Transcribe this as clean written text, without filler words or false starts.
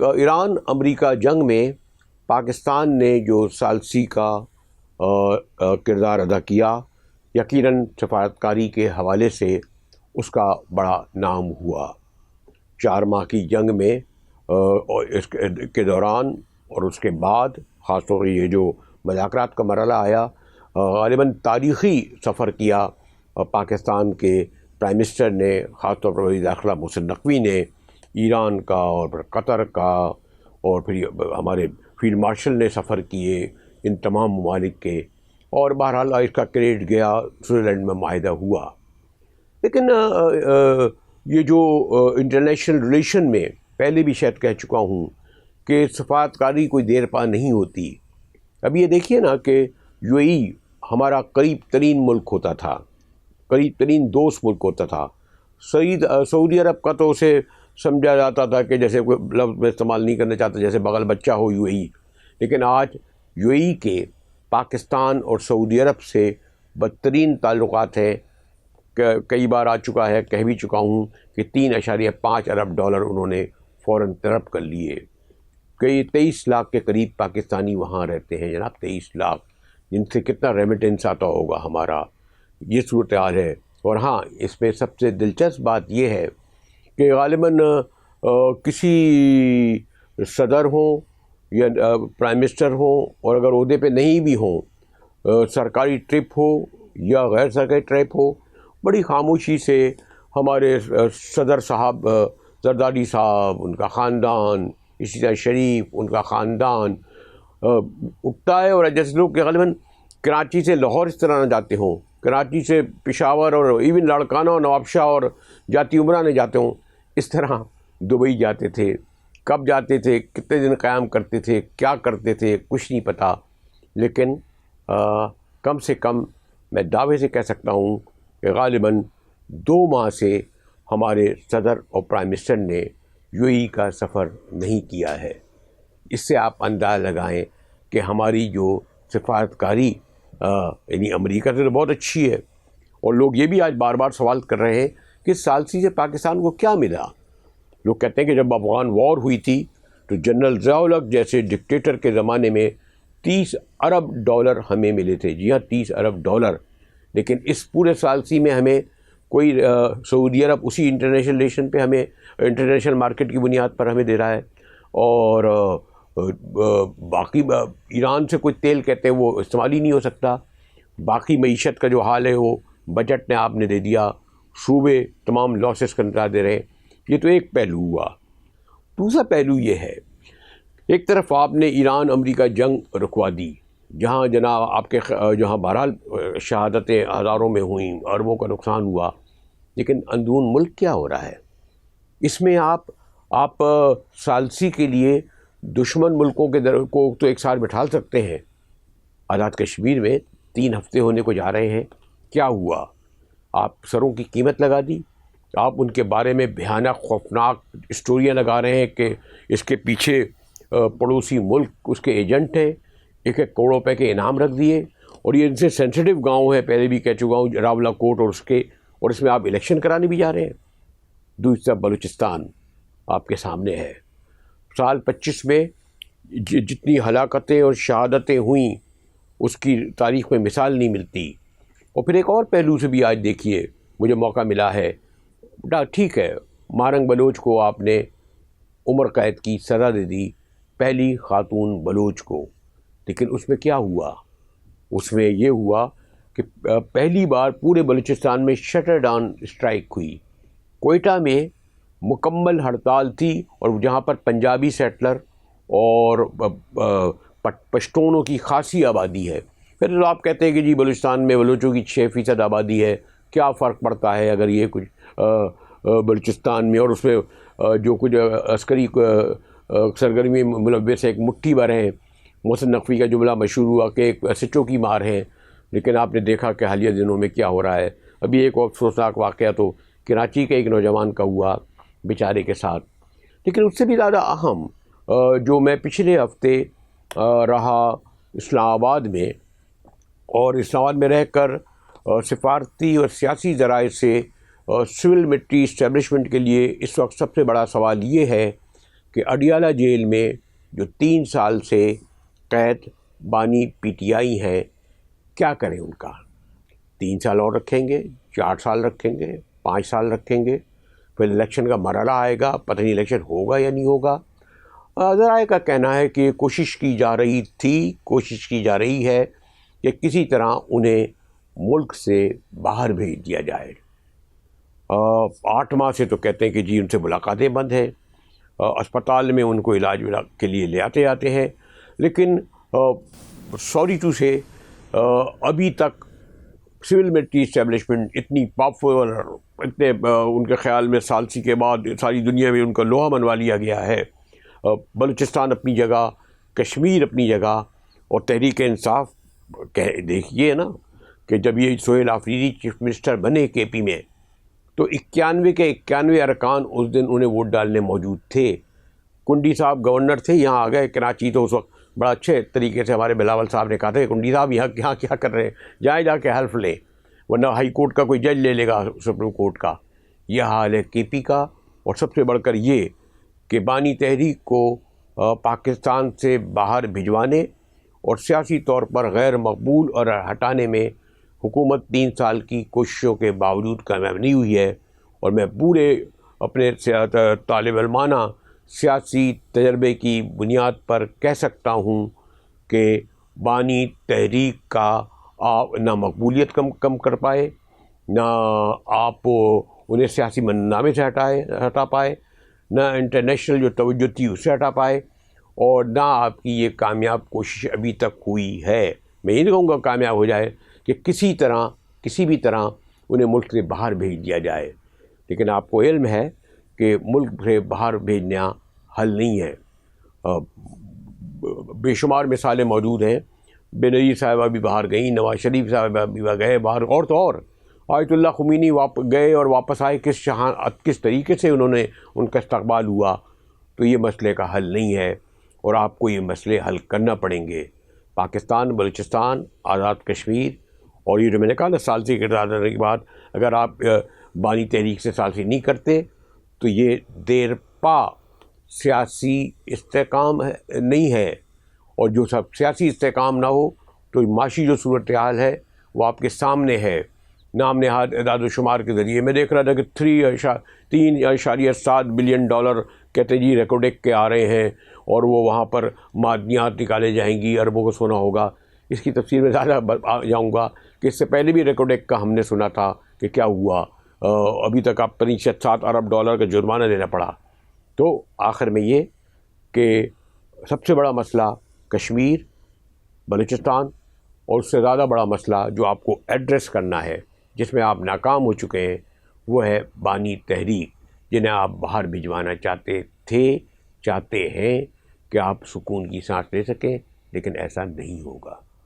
ایران امریکہ جنگ میں پاکستان نے جو ثالثی کا کردار ادا کیا، یقیناً سفارتکاری کے حوالے سے اس کا بڑا نام ہوا۔ 4 ماہ کی جنگ میں اس کے دوران اور اس کے بعد، خاص طور پر یہ جو مذاکرات کا مرحلہ آیا، غالباً تاریخی سفر کیا پاکستان کے پرائم منسٹر نے، خاص طور پر وزیر داخلہ محسن نقوی نے، ایران کا اور پھر قطر کا، اور پھر ہمارے فیلڈ مارشل نے سفر کیے ان تمام ممالک کے، اور بہرحال اس کا کریڈٹ گیا، سوئٹزرلینڈ میں معاہدہ ہوا۔ لیکن یہ جو انٹرنیشنل ریلیشن میں پہلے بھی شاید کہہ چکا ہوں کہ سفارتکاری کوئی دیر پا نہیں ہوتی۔ اب یہ دیکھیے نا کہ یو اے ای ہمارا قریب ترین ملک ہوتا تھا، قریب ترین دوست ملک ہوتا تھا۔ سعودی عرب کا تو اسے سمجھا جاتا تھا کہ جیسے کوئی لفظ میں استعمال نہیں کرنا چاہتا، جیسے بغل بچہ ہو یو اے ای۔ لیکن آج یو اے ای کے پاکستان اور سعودی عرب سے بدترین تعلقات ہیں۔ کئی بار آ چکا ہے، کہہ بھی چکا ہوں کہ $3.5 ارب انہوں نے فوراً طلب کر لیے۔ 23 لاکھ کے قریب پاکستانی وہاں رہتے ہیں جناب، 23 لاکھ، جن سے کتنا ریمیٹنس آتا ہوگا ہمارا، یہ صورتحال ہے۔ اور ہاں، اس میں سب سے دلچسپ بات یہ ہے کہ غالباً کسی صدر ہوں یا پرائم منسٹر ہوں، اور اگر عہدے پہ نہیں بھی ہوں، سرکاری ٹرپ ہو یا غیر سرکاری ٹرپ ہو، بڑی خاموشی سے ہمارے صدر صاحب زرداری صاحب، ان کا خاندان، اسی طرح شریف، ان کا خاندان اٹھتا ہے۔ اور جیسے لوگ کہ غالباً کراچی سے لاہور اس طرح نہ جاتے ہوں، کراچی سے پشاور اور ایون لاڑکانہ اور نواب شاہ اور جاتی عمرہ جاتے ہوں، اس طرح دبئی جاتے تھے۔ کب جاتے تھے، کتنے دن قیام کرتے تھے، کیا کرتے تھے، کچھ نہیں پتہ۔ لیکن کم سے کم میں دعوے سے کہہ سکتا ہوں کہ غالباً 2 ماہ سے ہمارے صدر اور پرائم منسٹر نے یو اے ای کا سفر نہیں کیا ہے۔ اس سے آپ اندازہ لگائیں کہ ہماری جو سفارتکاری یعنی امریکہ سے تو بہت اچھی ہے، اور لوگ یہ بھی آج بار بار سوال کر رہے ہیں کہ ثالثی سے پاکستان کو کیا ملا۔ لوگ کہتے ہیں کہ جب افغان وار ہوئی تھی تو جنرل ضیاء الحق جیسے ڈکٹیٹر کے زمانے میں $30 ارب ہمیں ملے تھے۔ جی ہاں، $30 ارب۔ لیکن اس پورے ثالثی میں ہمیں کوئی سعودی عرب اسی انٹرنیشنل ریلیشن پہ ہمیں انٹرنیشنل مارکیٹ کی بنیاد پر ہمیں دے رہا ہے، اور باقی ایران سے کوئی تیل کہتے ہیں وہ استعمال ہی نہیں ہو سکتا۔ باقی معیشت کا جو حال ہے وہ بجٹ نے آپ نے دے دیا، صوبے تمام لاسز کا انتظار دے رہے ہیں۔ یہ تو ایک پہلو ہوا۔ دوسرا پہلو یہ ہے، ایک طرف آپ نے ایران امریکہ جنگ رکوا دی، جہاں جناب آپ کے جہاں بہرحال شہادتیں ہزاروں میں ہوئیں، اربوں کا نقصان ہوا، لیکن اندرون ملک کیا ہو رہا ہے؟ اس میں آپ ثالثی کے لیے دشمن ملکوں کے کو تو ایک ساتھ بٹھا سکتے ہیں۔ آزاد کشمیر میں 3 ہفتے ہونے کو جا رہے ہیں، کیا ہوا؟ آپ سروں کی قیمت لگا دی، آپ ان کے بارے میں بھیانک خوفناک اسٹوریاں لگا رہے ہیں کہ اس کے پیچھے پڑوسی ملک اس کے ایجنٹ ہیں، 1 کروڑ روپے کے انعام رکھ دیے، اور یہ ان سے سینسیٹیو گاؤں ہے، پہلے بھی کہہ چکا ہوں، راولہ کوٹ اور اس میں آپ الیکشن کرانے بھی جا رہے ہیں۔ دوسرا بلوچستان آپ کے سامنے ہے۔ سال 25 میں جتنی ہلاکتیں اور شہادتیں ہوئیں اس کی تاریخ میں مثال نہیں ملتی۔ اور پھر ایک اور پہلو سے بھی آج دیکھیے، مجھے موقع ملا ہے، ٹھیک ہے، مارنگ بلوچ کو آپ نے عمر قید کی سزا دے دی، پہلی خاتون بلوچ کو، لیکن اس میں کیا ہوا؟ اس میں یہ ہوا کہ پہلی بار پورے بلوچستان میں شٹر ڈاؤن اسٹرائک ہوئی۔ کوئٹہ میں مکمل ہڑتال تھی، اور جہاں پر پنجابی سیٹلر اور پشتونوں کی خاصی آبادی ہے۔ پھر تو آپ کہتے ہیں کہ جی بلوچستان میں بلوچوں کی 6% آبادی ہے، کیا فرق پڑتا ہے اگر یہ کچھ بلوچستان میں، اور اس میں جو کچھ عسکری سرگرمی ملوث ایک مٹھی بھر ہیں۔ محسن نقوی کا جملہ مشہور ہوا کہ ایک سچوں کی مار ہے، لیکن آپ نے دیکھا کہ حالیہ دنوں میں کیا ہو رہا ہے۔ ابھی ایک اور افسوسناک واقعہ تو کراچی کے ایک نوجوان کا ہوا بیچارے کے ساتھ۔ لیکن اس سے بھی زیادہ اہم جو میں پچھلے ہفتے رہا اسلام آباد میں، اور اسلام آباد میں رہ کر سفارتی اور سیاسی ذرائع سے سول ملٹری اسٹیبلشمنٹ کے لیے اس وقت سب سے بڑا سوال یہ ہے کہ اڈیالہ جیل میں جو 3 سال سے قید بانی پی ٹی آئی ہیں، کیا کریں ان کا؟ 3 سال اور رکھیں گے، 4 سال رکھیں گے، 5 سال رکھیں گے، پھر الیکشن کا مرحلہ آئے گا، پتہ نہیں الیکشن ہوگا یا نہیں ہوگا۔ ذرائع کا کہنا ہے کہ کوشش کی جا رہی ہے کہ کسی طرح انہیں ملک سے باہر بھیج دیا جائے۔ 8 ماہ سے تو کہتے ہیں کہ جی ان سے ملاقاتیں بند ہیں، اسپتال میں ان کو علاج کے لیے لے آتے ہیں، لیکن سوری ٹو سے ابھی تک سول ملٹری اسٹیبلشمنٹ اتنی پاورفل، اتنے ان کے خیال میں ثالثی کے بعد ساری دنیا میں ان کا لوہا منوا لیا گیا ہے۔ بلوچستان اپنی جگہ، کشمیر اپنی جگہ، اور تحریک انصاف دیکھیے نا کہ جب یہ سہیل آفریدی چیف منسٹر بنے کے پی میں، تو 91 کے 91 ارکان اس دن انہیں ووٹ ڈالنے موجود تھے۔ کنڈی صاحب گورنر تھے، یہاں آ گئے کراچی، تو اس وقت بڑا اچھے طریقے سے ہمارے بلاول صاحب نے کہا تھا کہ کنڈی صاحب یہاں کیا کر رہے ہیں، جائیں جا کے حلف لیں، ورنہ ہائی کورٹ کا کوئی جج لے لے گا سپریم کورٹ کا۔ یہ حال ہے کے پی کا، اور سب سے بڑھ کر یہ کہ بانی تحریک کو پاکستان سے باہر بھجوانے اور سیاسی طور پر غیر مقبول اور ہٹانے میں حکومت 3 سال کی کوششوں کے باوجود کامیاب نہیں ہوئی ہے۔ اور میں پورے اپنے طالب علمانہ سیاسی تجربے کی بنیاد پر کہہ سکتا ہوں کہ بانی تحریک کا آپ نہ مقبولیت کم کر پائے، نہ آپ انہیں سیاسی منامے سے ہٹا پائے، نہ انٹرنیشنل جو توجہ تھی اس سے ہٹا پائے، اور نہ آپ کی یہ کامیاب کوشش ابھی تک ہوئی ہے۔ میں یہ نہیں کہوں گا کامیاب ہو جائے کہ کسی بھی طرح انہیں ملک سے باہر بھیج دیا جائے، لیکن آپ کو علم ہے کہ ملک سے باہر بھیجنا حل نہیں ہے۔ بے شمار مثالیں موجود ہیں، بے نظیر صاحبہ بھی باہر گئیں، نواز شریف صاحبہ بھی گئے باہر، اور تو اور آیت اللہ خمینی گئے اور واپس آئے، کس طریقے سے ان کا استقبال ہوا۔ تو یہ مسئلے کا حل نہیں ہے، اور آپ کو یہ مسئلے حل کرنا پڑیں گے۔ پاکستان، بلوچستان، آزاد کشمیر، اور یہ جو میں نے کہا نا ثالثی کے کردار کے بعد اگر آپ بانی تحریک سے ثالثی نہیں کرتے تو یہ دیر پا سیاسی استحکام نہیں ہے، اور جو سیاسی استحکام نہ ہو تو معاشی جو صورتحال ہے وہ آپ کے سامنے ہے۔ نام نہاد اعداد و شمار کے ذریعے میں دیکھ رہا تھا کہ 3.7 بلین ڈالر کہتے جی ریکوڈیک کے آ رہے ہیں، اور وہ وہاں پر معدنیات نکالے جائیں گی، اربوں کو سونا ہوگا۔ اس کی تفصیل میں زیادہ جاؤں گا کہ اس سے پہلے بھی ریکوڈیک کا ہم نے سنا تھا کہ کیا ہوا، ابھی تک آپ 7 ارب ڈالر کا جرمانہ دینا پڑا۔ تو آخر میں یہ کہ سب سے بڑا مسئلہ کشمیر، بلوچستان، اور اس سے زیادہ بڑا مسئلہ جو آپ کو ایڈریس کرنا ہے، جس میں آپ ناکام ہو چکے ہیں، وہ ہے بانی تحریک، جنہیں آپ باہر بھجوانا چاہتے ہیں کہ آپ سکون کی سانس لے سکیں، لیکن ایسا نہیں ہوگا۔